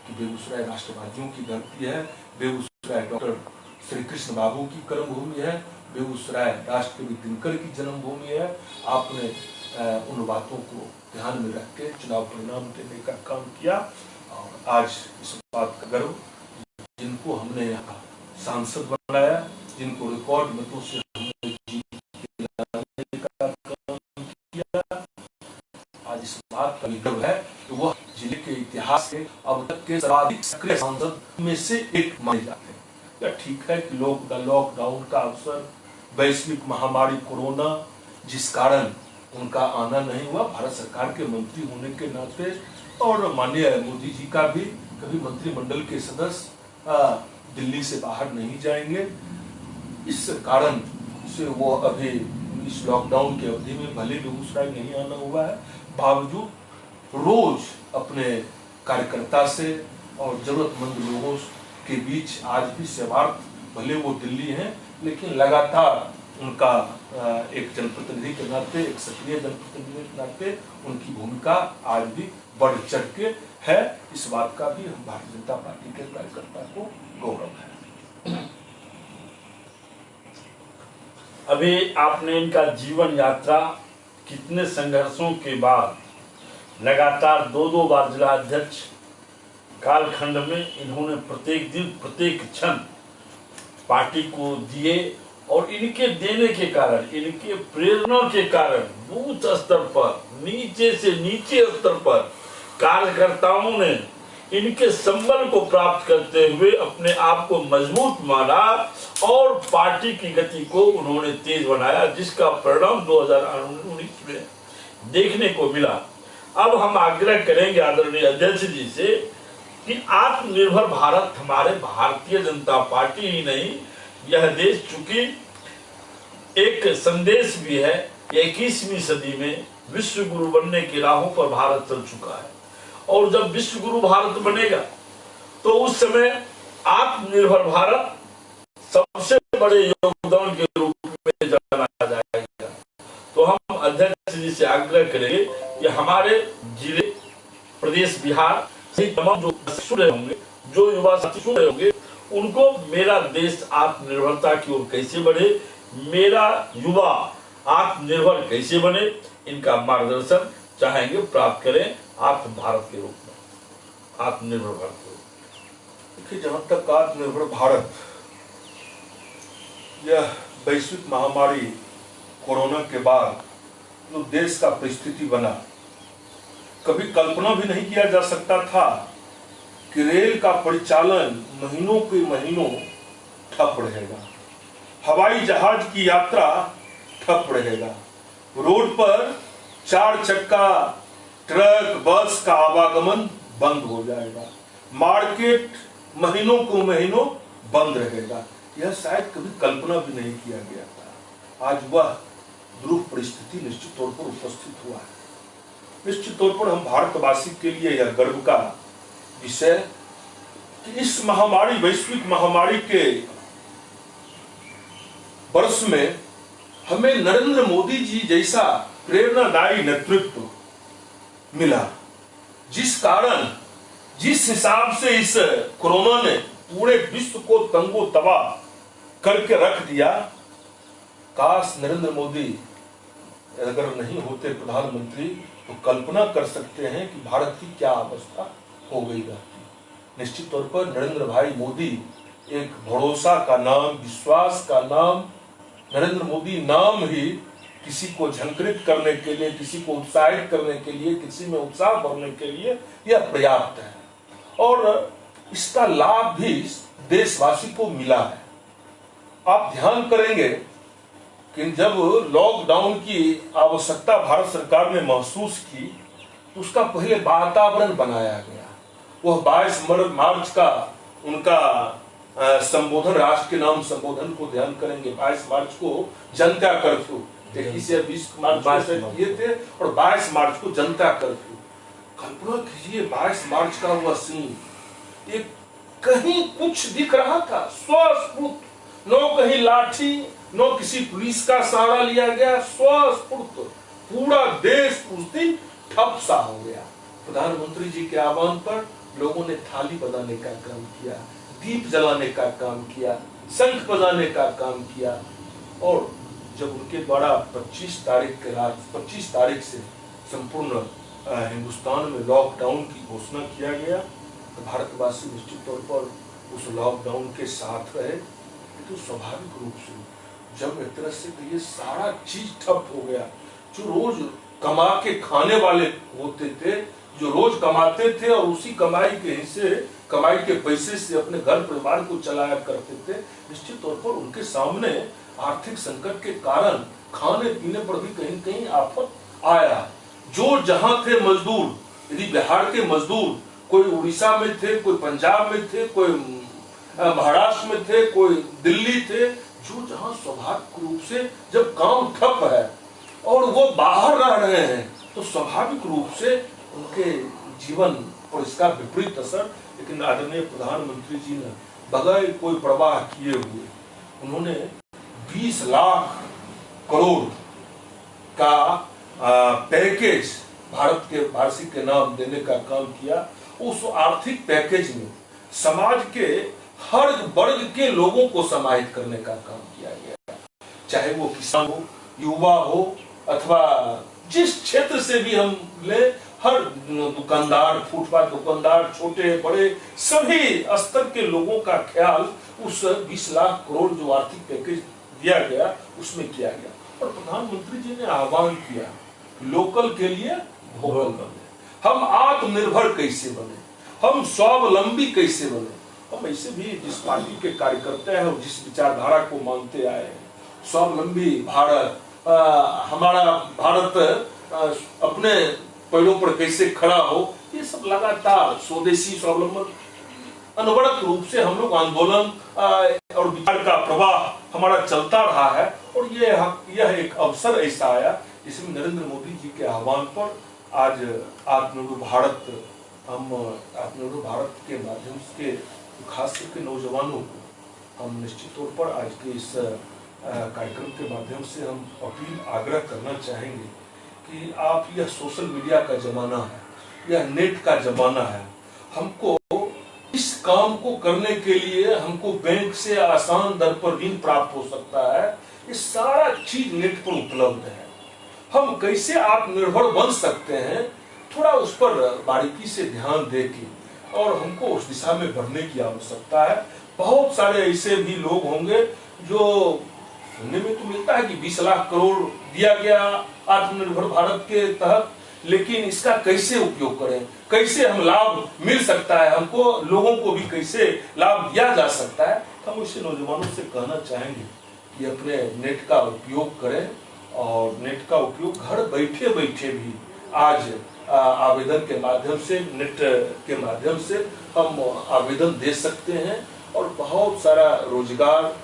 कि बेगूसराय राष्ट्रवादियों की धरती है, बेगूसराय डॉक्टर श्री कृष्ण बाबू की कर्मभूमि है, बेगूसराय राष्ट्रकवि दिनकर की जन्मभूमि है। आपने उन बातों को ध्यान में रख के चुनाव परिणाम देने का काम किया और आज इस बात का गर्व, जिनको हमने यहाँ सांसद बनाया, जिनको रिकॉर्ड मतों से हमने जीत दिलाने का काम किया, आज इस बात का गर्व है कि वह जिले के इतिहास के अब तक के सर्वाधिक सक्रिय सांसद में से एक माने जाते हैं। यह ठीक है कि लॉकडाउन का अवसर, वैश्विक महामारी कोरोना, जिस कारण उनका आना नहीं हुआ, भारत सरकार के मंत्री होने के नाते और माननीय मोदी जी का भी कभी मंत्रिमंडल के सदस्य दिल्ली से बाहर नहीं जाएंगे, इस कारण से वो अभी इस लॉकडाउन की अवधि में भले बेगूसराय नहीं आना हुआ है, बावजूद रोज अपने कार्यकर्ता से और जरूरतमंद लोगों के बीच आज भी सेवार्थ, भले वो दिल्ली हैं लेकिन लगातार उनका एक जनप्रतिनिधि के नाते, एक सक्रिय जनप्रतिनिधि के नाते उनकी भूमिका आज भी बढ़ चढ़ के है। इस बात का भी हम भारतीय जनता पार्टी के कार्यकर्ता को गौरव है। अभी आपने इनका जीवन यात्रा कितने संघर्षों के बाद लगातार 2 बार जिला अध्यक्ष कालखंड में इन्होंने प्रत्येक दिन प्रत्येक क्षण पार्टी को दिए और इनके देने के कारण, इनके प्रेरणा के कारण बूथ स्तर पर, नीचे से नीचे स्तर पर कार्यकर्ताओं ने इनके संबल को प्राप्त करते हुए अपने आप को मजबूत माना और पार्टी की गति को उन्होंने तेज बनाया, जिसका परिणाम 2019 में देखने को मिला। अब हम आग्रह करेंगे आदरणीय अध्यक्ष जी से कि आत्मनिर्भर भारत हमारे भारतीय जनता पार्टी ही नहीं, यह देश चूंकि एक संदेश भी है, 21वीं सदी में विश्व गुरु बनने की राहों पर भारत चल चुका है। और जब विश्व गुरु भारत बनेगा तो उस समय आत्मनिर्भर भारत सबसे बड़े योगदान के रूप में जाना जाएगा। तो हम अध्यक्ष जी से आग्रह करेंगे कि हमारे जिले, प्रदेश बिहार से तमाम जो सुन रहे होंगे, जो युवा साथी सुन रहे होंगे, उनको मेरा देश आत्मनिर्भरता की ओर कैसे बढ़े, मेरा युवा आत्मनिर्भर कैसे बने, इनका मार्गदर्शन चाहेंगे प्राप्त करें आत्म भारत के रूप में, आत्मनिर्भर भारत के रूप में। देखिए, जहां तक आत्मनिर्भर भारत, यह वैश्विक महामारी कोरोना के बाद जो देश का परिस्थिति बना, कभी कल्पना भी नहीं किया जा सकता था कि रेल का परिचालन महीनों के महीनों ठप रहेगा, हवाई जहाज की यात्रा ठप रहेगा, रोड पर 4 चक्का ट्रक बस का आवागमन बंद हो जाएगा, मार्केट महीनों को महीनों बंद रहेगा। यह शायद कभी कल्पना भी नहीं किया गया था। आज वह दुरूह परिस्थिति निश्चित तौर पर उपस्थित हुआ है। निश्चित तौर पर हम भारतवासी के लिए यह गर्व का विषय कि इस महामारी, वैश्विक महामारी के वर्ष में हमें नरेंद्र मोदी जी जैसा प्रेरणादायी नेतृत्व मिला, जिस कारण, जिस हिसाब से इस कोरोना ने पूरे विश्व को तंगो तबाह करके रख दिया। काश नरेंद्र मोदी अगर नहीं होते प्रधानमंत्री तो कल्पना कर सकते हैं कि भारत की क्या अवस्था हो गई रहती। निश्चित तौर पर नरेंद्र भाई मोदी एक भरोसा का नाम, विश्वास का नाम, नरेंद्र मोदी नाम ही किसी को झंकृत करने के लिए, किसी को उत्साहित करने के लिए, किसी में उत्साह भरने के लिए यह पर्याप्त है और इसका लाभ भी देशवासी को मिला है। आप ध्यान करेंगे कि जब लॉकडाउन की आवश्यकता भारत सरकार ने महसूस की तो उसका पहले वातावरण बनाया गया। वह 22 मार्च का उनका संबोधन, राष्ट्र के नाम संबोधन को ध्यान करेंगे। 22 मार्च को जनता कर्फ्यू 21 या 20 मार्च किए थे और 22 मार्च को जनता कर्फ्यू। कल्पना कीजिए 22 मार्च का हुआ सीन, एक कहीं कुछ दिख रहा था स्वस्फूर्त, नो कहीं लाठी, नो किसी पुलिस का सहारा लिया गया, स्वस्फूर्त पूरा देश उस दिन ठप सा हो गया। प्रधानमंत्री जी के आह्वान पर लोगों ने थाली बनाने का काम किया, दीप जलाने का काम किया, शंख बजाने का काम किया और जब उनके द्वारा 25 तारीख के रात 25 तारीख से संपूर्ण हिंदुस्तान में लॉकडाउन की घोषणा किया गया तो भारतवासी निश्चित तौर पर उस लॉकडाउन के साथ रहे। तो स्वाभाविक रूप से जब एक तरह से ये सारा चीज ठप हो गया, जो रोज कमा के खाने वाले होते थे, जो रोज कमाते थे और उसी कमाई के हिस्से, कमाई के पैसे से अपने घर परिवार को चलाया करते थे, निश्चित तौर पर उनके सामने आर्थिक संकट के कारण खाने पीने पर भी कहीं कहीं आफत आया। जो जहां थे मजदूर, यदि बिहार के मजदूर कोई उड़ीसा में थे, कोई पंजाब में थे, कोई महाराष्ट्र में थे, कोई दिल्ली थे, जो जहां स्वाभाविक रूप से जब काम ठप है और वो बाहर रह रहे हैं तो स्वाभाविक रूप से उनके जीवन और इसका विपरीत असर। लेकिन आदरणीय प्रधानमंत्री जी ने बगैर कोई प्रवाह किए हुए उन्होंने 20 लाख करोड़ का पैकेज भारत के वासी के नाम देने का काम किया। उस आर्थिक पैकेज में समाज के हर वर्ग के लोगों को समाहित करने का काम किया गया, चाहे वो किसान हो, युवा हो अथवा जिस क्षेत्र से भी हम ले, हर दुकानदार, फुटपाथ दुकानदार, छोटे बड़े सभी स्तर के लोगों का ख्याल उस 20 लाख करोड़ जो आर्थिक पैकेज दिया गया उसमें किया गया। और प्रधानमंत्री जी ने आह्वान किया लोकल के लिए वोकल बने, हम आत्मनिर्भर कैसे बने, हम स्वावलंबी कैसे बने। हम ऐसे भी जिस पार्टी के कार्यकर्ता हैं और जिस विचारधारा को मानते आए हैं, स्वावलंबी भारत, हमारा भारत अपने पैरों पर कैसे खड़ा हो, ये सब लगातार स्वदेशी स्वावलंबन अनवरत रूप से हम लोग आंदोलन और विचार का प्रवाह हमारा चलता रहा है। और यह एक अवसर ऐसा आया जिसमें नरेंद्र मोदी जी के आह्वान पर आज आत्मनिर्भर भारत, हम आत्मनिर्भर भारत के माध्यम से खास करके नौजवानों को हम निश्चित तौर पर आज के इस कार्यक्रम के माध्यम से हम अपील आग्रह करना चाहेंगे कि आप, यह सोशल मीडिया का जमाना है, यह नेट का जमाना है, हमको इस काम को करने के लिए हमको बैंक से आसान दर पर ऋण प्राप्त हो सकता है। ये सारा चीज नेट पर उपलब्ध है। हम कैसे आत्मनिर्भर बन सकते हैं, थोड़ा उस पर बारीकी से ध्यान देके और हमको उस दिशा में बढ़ने की आवश्यकता है। बहुत सारे ऐसे भी लोग होंगे जो सुनने में तो मिलता है कि 20 लाख करोड़ दिया गया आत्मनिर्भर भारत के तहत, लेकिन इसका कैसे उपयोग करें, कैसे हम लाभ मिल सकता है, हमको लोगों को भी कैसे लाभ दिया जा सकता है। हम इसे नौजवानों से कहना चाहेंगे कि अपने नेट का उपयोग करें और नेट का उपयोग घर बैठे बैठे भी आज आवेदन के माध्यम से, नेट के माध्यम से हम आवेदन दे सकते हैं और बहुत सारा रोजगार,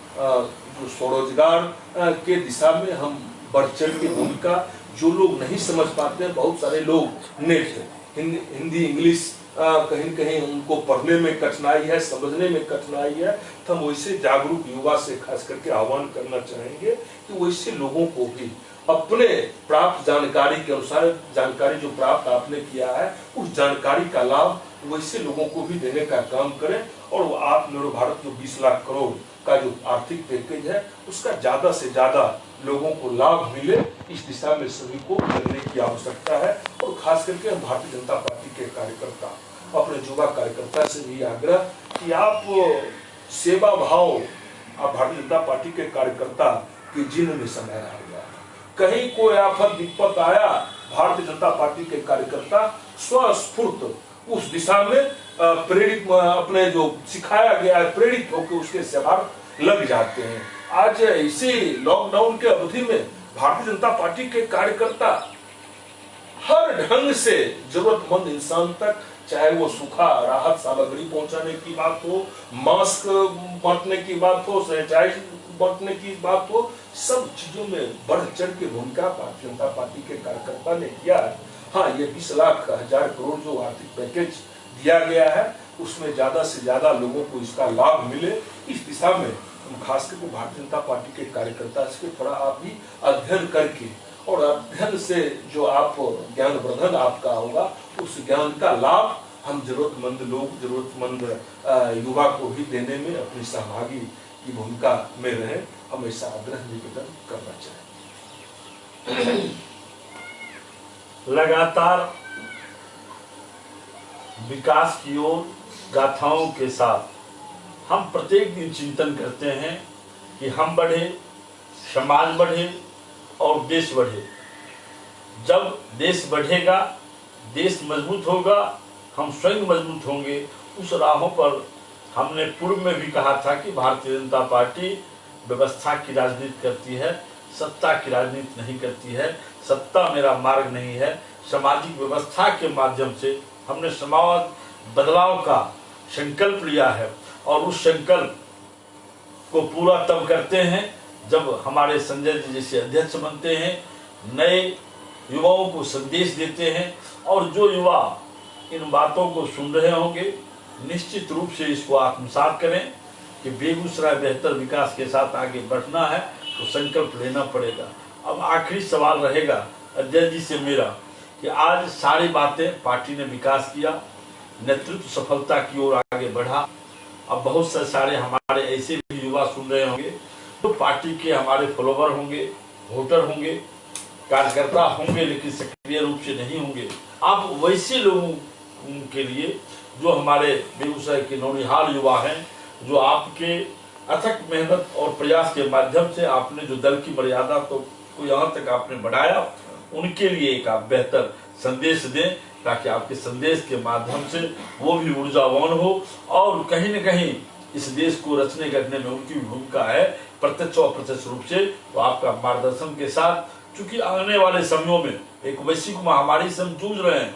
स्वरोजगार के दिशा में हम बढ़ चढ़ की भूमिका, जो लोग नहीं समझ पाते हैं, बहुत सारे लोग नेट हिंदी इंग्लिश कहीं कहीं उनको पढ़ने में कठिनाई है, समझने में कठिनाई है, तो हम वैसे जागरूक युवा से खास करके आह्वान करना चाहेंगे कि वैसे लोगों को भी अपने प्राप्त जानकारी के अनुसार, जानकारी जो प्राप्त आपने किया है उस जानकारी का लाभ वैसे लोगों को भी देने का काम करें और वो आत्मनिर्भर भारत जो 20 लाख करोड़ का जो आर्थिक पैकेज है उसका ज्यादा से ज्यादा लोगों को लाभ मिले, इस दिशा में सभी को करने की आवश्यकता है। और खास करके हम भारतीय जनता पार्टी के कार्यकर्ता, अपने युवा कार्यकर्ता से भी आग्रह कि आप सेवा भाव, आप भारतीय जनता पार्टी के कार्यकर्ता की जिन में समय रह गया, कहीं कोई आफत विपत आया, भारतीय जनता पार्टी के कार्यकर्ता स्वस्फूर्त उस दिशा में प्रेरित, अपने जो सिखाया गया है प्रेरित होकर उसके सेवार्थ लग जाते हैं। आज इसी लॉकडाउन के अवधि में भारतीय जनता पार्टी के कार्यकर्ता हर ढंग से जरूरतमंद इंसान तक, चाहे वो सूखा राहत सामग्री पहुंचाने की बात हो, मास्क बांटने की बात हो, सैनिटाइजर बांटने की बात हो, सब चीजों में बढ़ चढ़ के भूमिका भारतीय जनता पार्टी के कार्यकर्ता ने किया है। हाँ, ये 20 लाख हजार करोड़ जो आर्थिक पैकेज दिया गया है उसमें ज्यादा से ज्यादा लोगों को इसका लाभ मिले, इस दिशा में हम खास करके भारतीय जनता पार्टी के कार्यकर्ता से थोड़ा आप भी अध्ययन करके, और अध्ययन से जो आप ज्ञानवर्धन आपका होगा, उस ज्ञान का लाभ हम जरूरतमंद लोग, जरूरतमंद युवा को भी देने में अपनी सहभागी की भूमिका में रहे, हम ऐसा आग्रह निवेदन करना चाहें। लगातार विकास की ओर गाथाओं के साथ हम प्रत्येक दिन चिंतन करते हैं कि हम बढ़े, समाज बढ़े और देश बढ़े। जब देश बढ़ेगा, देश मजबूत होगा, हम स्वयं मजबूत होंगे। उस राहों पर हमने पूर्व में भी कहा था कि भारतीय जनता पार्टी व्यवस्था की राजनीति करती है, सत्ता की राजनीति नहीं करती है। सत्ता मेरा मार्ग नहीं है। सामाजिक व्यवस्था के माध्यम से हमने समाज बदलाव का संकल्प लिया है और उस संकल्प को पूरा तब करते हैं जब हमारे संजय जी जैसे अध्यक्ष बनते हैं, नए युवाओं को संदेश देते हैं, और जो युवा इन बातों को सुन रहे होंगे निश्चित रूप से इसको आत्मसात करें कि बेगूसराय बेहतर विकास के साथ आगे बढ़ना है तो संकल्प लेना पड़ेगा। अब आखिरी सवाल रहेगा अध्यक्ष जी से मेरा कि आज सारी बातें पार्टी ने विकास किया, नेतृत्व सफलता की ओर आगे बढ़ा। अब बहुत सारे हमारे ऐसे भी युवा सुन रहे होंगे तो पार्टी के हमारे फॉलोवर होंगे, वोटर होंगे, कार्यकर्ता होंगे, लेकिन सक्रिय रूप से नहीं होंगे। आप वैसे लोगों के लिए जो हमारे बेगूसराय के नौनिहाल युवा हैं, जो आपके अथक मेहनत और प्रयास के माध्यम से आपने जो दल की मर्यादा तो को यहाँ तक आपने बढ़ाया, उनके लिए एक आप बेहतर संदेश दें, ताकि आपके संदेश के माध्यम से वो भी ऊर्जावान हो और कहीं न कहीं इस देश को रचने करने में उनकी भूमिका है प्रत्यक्ष और अप्रत्यक्ष रूप से। तो आपका मार्गदर्शन के साथ, चूंकि आने वाले समयों में एक वैश्विक महामारी से हम जूझ रहे हैं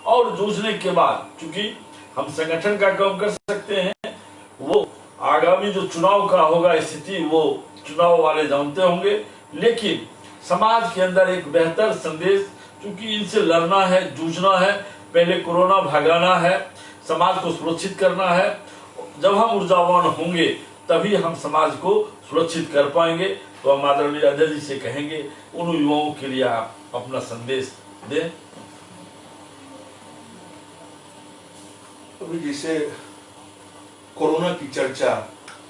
और जूझने के बाद चूंकि हम संगठन का काम कर सकते हैं, वो आगामी जो चुनाव का होगा स्थिति वो चुनाव वाले जानते होंगे, लेकिन समाज के अंदर एक बेहतर संदेश, क्योंकि इनसे लड़ना है, जूझना है, पहले कोरोना भगाना है, समाज को सुरक्षित करना है। जब हम ऊर्जावान होंगे तभी हम समाज को सुरक्षित कर पाएंगे। तो हम आदरणीय अजय जी से कहेंगे उन युवाओं के लिए आप अपना संदेश दें। अभी जैसे कोरोना की चर्चा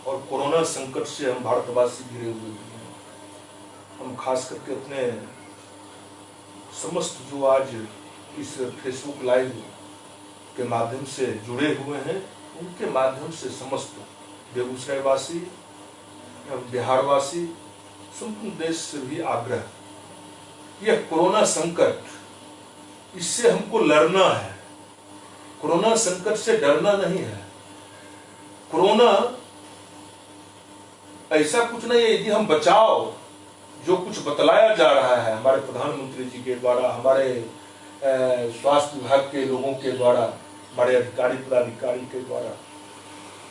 और कोरोना संकट से हम भारतवासी घिरे हुए हैं, हम खास करके अपने समस्त जो आज इस फेसबुक लाइव के माध्यम से जुड़े हुए हैं, उनके माध्यम से समस्त बेगूसराय वासी, बिहार वासी, संपूर्ण देश से भी आग्रह, यह कोरोना संकट, इससे हमको लड़ना है, कोरोना संकट से डरना नहीं है। कोरोना ऐसा कुछ नहीं है, यदि हम बचाव जो कुछ बतलाया जा रहा है हमारे प्रधानमंत्री जी के द्वारा, हमारे स्वास्थ्य विभाग के लोगों के द्वारा, हमारे अधिकारी पदाधिकारी के द्वारा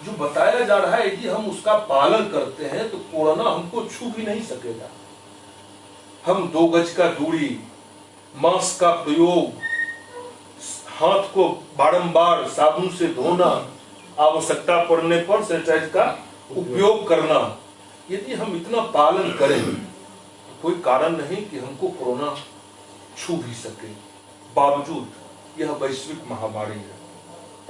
जो बताया जा रहा है, यदि हम उसका पालन करते हैं तो कोरोना हमको छू भी नहीं सकेगा। हम 2 गज का दूरी, मास्क का प्रयोग, हाथ को बारंबार साबुन से धोना, आवश्यकता पड़ने पर सैनिटाइजर का उपयोग करना, यदि हम इतना पालन करें तो कोई कारण नहीं कि हमको कोरोना छू भी सके। बावजूद यह वैश्विक महामारी है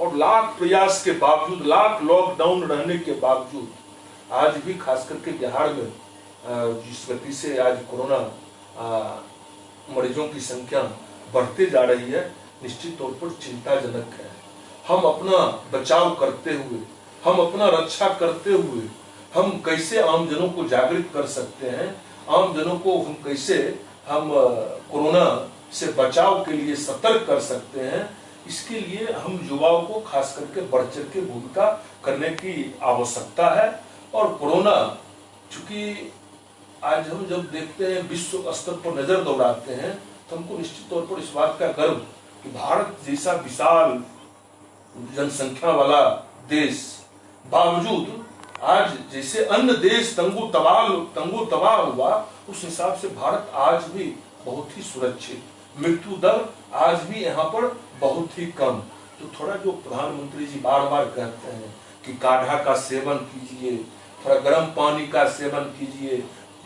और लाख प्रयास के बावजूद, लाख लॉकडाउन रहने के बावजूद आज भी खास करके बिहार में जिस गति से आज कोरोना मरीजों की संख्या बढ़ते जा रही है, निश्चित तौर पर चिंताजनक है। हम अपना बचाव करते हुए, हम अपना रक्षा करते हुए, हम कैसे आमजनों को जागृत कर सकते हैं, आमजनों को हम कैसे कोरोना से बचाव के लिए सतर्क कर सकते हैं, इसके लिए हम युवाओं को खास करके बढ़ चढ़ के भूमिका करने की आवश्यकता है। और कोरोना, चूंकि आज हम जब देखते हैं विश्व स्तर पर नजर दौड़ाते हैं, तो हमको निश्चित तौर पर इस बात का गर्व कि भारत जैसा विशाल जनसंख्या वाला देश, बावजूद आज जैसे अन्य देश तंगु तबाह हुआ, उस हिसाब से भारत आज भी बहुत ही सुरक्षित, मृत्यु दर आज भी यहाँ पर बहुत ही कम। तो थोड़ा जो प्रधानमंत्री जी बार बार कहते हैं कि काढ़ा का सेवन कीजिए, थोड़ा गर्म पानी का सेवन कीजिए,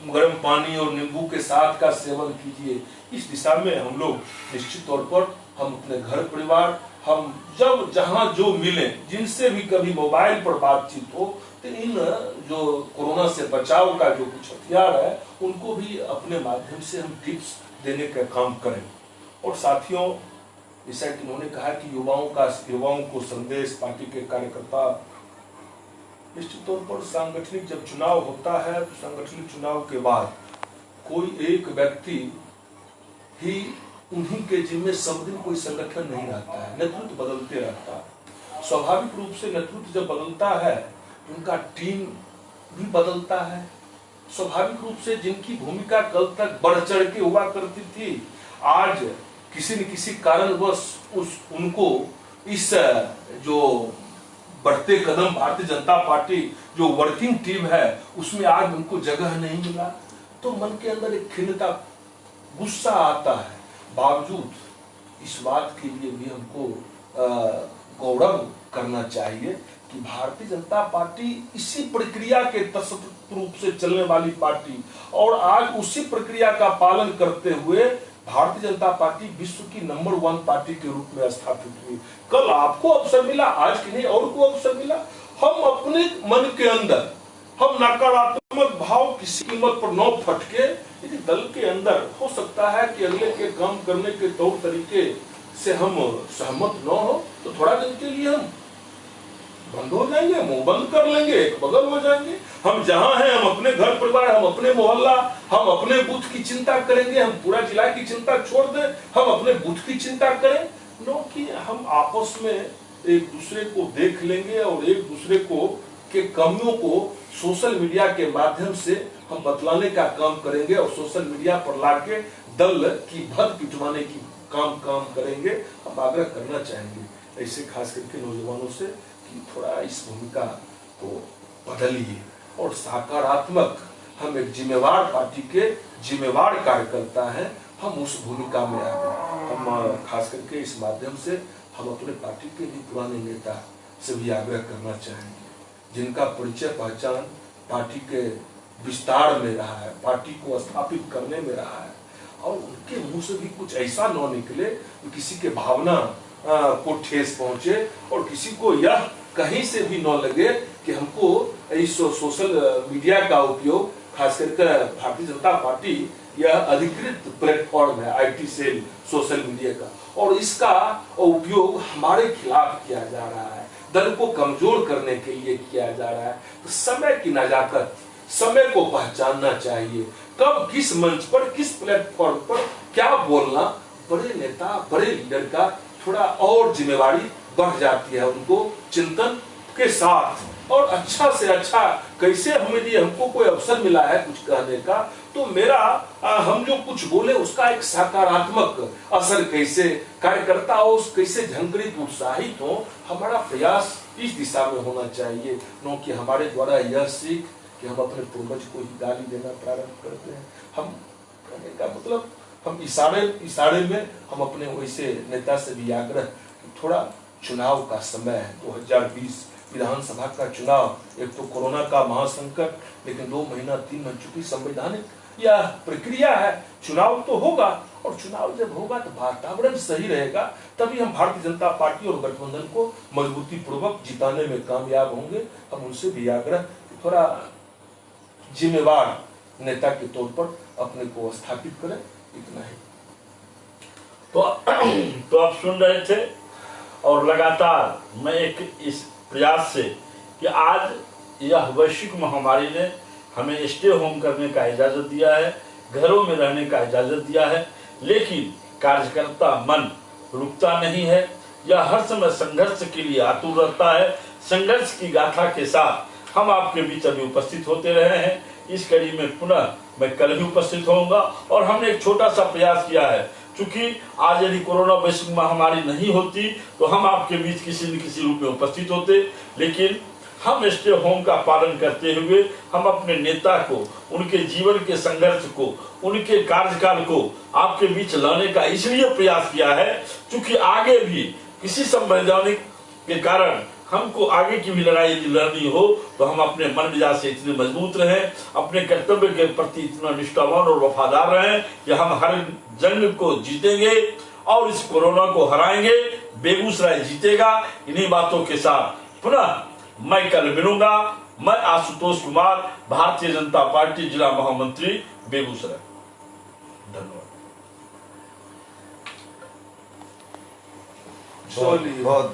गर्म पानी और नींबू के साथ का सेवन कीजिए, इस दिशा में हम लोग निश्चित तौर पर हम अपने घर परिवार, हम जब जहां जो मिले, जिनसे भी कभी मोबाइल पर बातचीत हो, तो इन जो कोरोना से बचाव का जो कुछ हथियार है उनको भी अपने माध्यम से हम टिप्स देने का काम करें। और साथियों, जैसा कि उन्होंने कहा कि युवाओं को संदेश, पार्टी के कार्यकर्ता, निश्चित तौर पर सांगठनिक जब चुनाव होता है तो सांगठनिक चुनाव के बाद कोई एक व्यक्ति ही उन्हीं के जिम्मे सब दिन कोई संगठन नहीं रहता है, नेतृत्व बदलते रहता है। स्वाभाविक रूप से नेतृत्व जब बदलता है उनका टीम भी बदलता है। स्वाभाविक रूप से जिनकी भूमिका कल तक बढ़ चढ़ के हुआ करती थी, आज किसी न किसी कारणवश उनको इस जो बढ़ते कदम भारतीय जनता पार्टी जो वर्किंग टीम है उसमें आज उनको जगह नहीं मिला, तो मन के अंदर एक खिन्नता, गुस्सा आता है। बावजूद इस बात के लिए भी हमको गौरव करना चाहिए कि भारतीय जनता पार्टी इसी प्रक्रिया के तत्पर रूप से चलने वाली पार्टी, और आज उसी प्रक्रिया का पालन करते हुए भारतीय जनता पार्टी विश्व की नंबर 1 पार्टी के रूप में स्थापित हुई। कल आपको अवसर मिला, आज की नहीं और को अवसर मिला। हम अपने मन के अंदर हम नकारात्मक भाव किसी कीमत पर न फटके, यदि दल के अंदर हो सकता है कि अगले के काम करने के तौर तरीके से हम सहमत न हो, तो थोड़ा दिन के लिए हम बंद हो जाएंगे, मुंह बंद कर लेंगे, एक बगल हो जाएंगे। हम जहां हैं हम अपने घर परिवार, हम अपने मोहल्ला, हम अपने बूथ की चिंता करेंगे। हम पूरा जिला की चिंता छोड़ दें, हम अपने बूथ की चिंता करें। नो कि हम आपस में एक दूसरे को देख लेंगे और एक दूसरे को के कमियों को सोशल मीडिया के माध्यम से हम बतलाने का काम करेंगे और सोशल मीडिया पर लाके दल की भद पिटवाने की काम करेंगे। हम आग्रह करना चाहेंगे ऐसे खास करके नौजवानों से कि थोड़ा इस भूमिका को बदलिए और सकारात्मक, हम एक जिम्मेवार पार्टी के जिम्मेवार कार्यकर्ता हैं, हम उस भूमिका में आगे हम खास करके इस माध्यम से हम अपने पार्टी के भी पुराने नेता से भी आग्रह करना चाहेंगे जिनका परिचय पहचान पार्टी के विस्तार में रहा है, पार्टी को स्थापित करने में रहा है, और उनके मुंह से भी कुछ ऐसा न निकले कि किसी के भावना को ठेस पहुंचे और किसी को यह कहीं से भी न लगे कि हमको इस सोशल मीडिया का उपयोग, खास करके भारतीय जनता पार्टी यह अधिकृत प्लेटफॉर्म है आईटी सेल सोशल मीडिया का, और इसका उपयोग हमारे खिलाफ किया जा रहा है, दल को कमजोर करने के लिए किया जा रहा है। तो समय की नजाकत, समय को पहचानना चाहिए, कब किस मंच पर किस प्लेटफॉर्म पर क्या बोलना, बड़े नेता बड़े लीडर का थोड़ा और जिम्मेवारी बढ़ जाती है उनको चिंतन के साथ। और अच्छा से अच्छा कैसे हमको कोई अवसर मिला है कुछ कहने का, तो मेरा हम जो कुछ बोले उसका एक सकारात्मक असर कैसे कार्यकर्ता हो, कैसे झंकृत उत्साहित हो, हमारा प्रयास इस दिशा में होना चाहिए। न कि हमारे द्वारा यह सीख कि हम अपने पूर्वज को ही गाली देना प्रारंभ करते हैं। हम कहने का मतलब हम इशारे में हम अपने वैसे नेता से भी आग्रह कि थोड़ा चुनाव का समय है, 2020 विधानसभा का चुनाव, एक तो कोरोना का महासंकट, लेकिन 2 महीना 3 महीने चुकी संवैधानिक यह प्रक्रिया है, चुनाव तो होगा, और चुनाव जब होगा तो वातावरण सही रहेगा, तभी हम भारतीय जनता पार्टी और गठबंधन को मजबूती पूर्वक जिताने में कामयाब होंगे। हम उनसे भी आग्रह कि थोड़ा जिम्मेवार नेता के तौर पर अपने को स्थापित करें, इतना ही। तो आप सुन रहे थे, और लगातार मैं एक इस प्रयास से कि आज यह वैश्विक महामारी ने हमें स्टे होम करने का इजाजत दिया है, घरों में रहने का इजाजत दिया है, लेकिन कार्यकर्ता मन रुकता नहीं है, यह हर समय संघर्ष के लिए आतुर रहता है। संघर्ष की गाथा के साथ हम आपके बीच अभी उपस्थित होते रहे हैं। इस कड़ी में पुनः मैं कल भी उपस्थित होऊंगा, और हमने एक छोटा सा प्रयास किया है, क्योंकि आज यदि कोरोना वैश्विक महामारी नहीं होती तो हम आपके बीच किसी न किसी रूप में उपस्थित होते, लेकिन हम स्टे होम का पालन करते हुए हम अपने नेता को, उनके जीवन के संघर्ष को, उनके कार्यकाल को आपके बीच लाने का इसलिए प्रयास किया है क्योंकि आगे भी किसी संवैधानिक के कारण हमको आगे की भी लड़ाई यदि लड़नी हो तो हम अपने मन मिजाज से इतने मजबूत रहें, अपने कर्तव्य के प्रति इतना निष्ठावान और वफादार रहें कि हम हर जंग को जीतेंगे और इस कोरोना को हराएंगे, बेगूसराय जीतेगा। इन्हीं बातों के साथ पुनः मैं कल मिलूंगा। मैं आशुतोष कुमार, भारतीय जनता पार्टी जिला महामंत्री बेगूसराय। धन्यवाद। बहुत